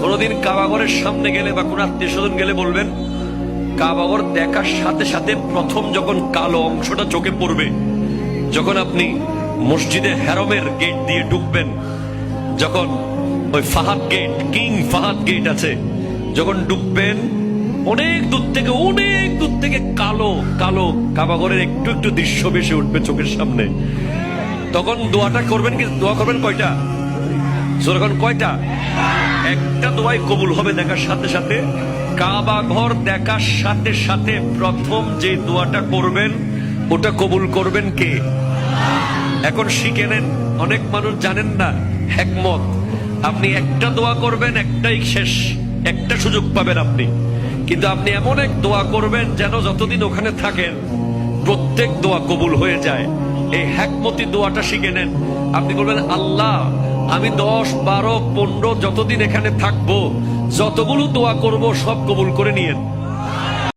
কোনোদিন কাবাঘরের সামনে গেলে বা কোনো আত্মীয় স্বজন গেলে বলবেন, কাবাঘর দেখার সাথে সাথে প্রথম যখন কালো অংশটা চোখে পড়বে, যখন আপনি মসজিদে হেরমের গেট দিয়ে ঢুকবেন, যখন ওই Fahad gate, king Fahad gate আছে, যখন ঢুকবেন অনেক দূর থেকে কালো কালো কাবাঘরের একটু একটু দৃশ্য ভেসে উঠবে চোখের সামনে। তখন দোয়াটা করবেন, কি দোয়া করবেন কয়টা? যখন কয়টা? একটা দোয়াই কবুল হবে দেখার সাথে সাথে। কাবা ঘর দেখার সাথে সাথে প্রথম যে দোয়াটা করবেন ওটা কবুল করবেন কে? এখন শিখে নেন, অনেক মানুষ জানেন না হিকমত। আপনি একটা দোয়া করবেন, একটাই শেষ, একটা সুযোগ পাবেন আপনি, কিন্তু আপনি এমন এক দোয়া করবেন যেন যতদিন ওখানে থাকেন প্রত্যেক দোয়া কবুল হয়ে যায়। এই হিকমতি দোয়াটা শিখে নেন। আপনি বলবেন, আল্লাহ আমি 10, 12, 15 যতদিন এখানে থাকবো, যতগুলো দোয়া করব সব কবুল করে নিয়েন।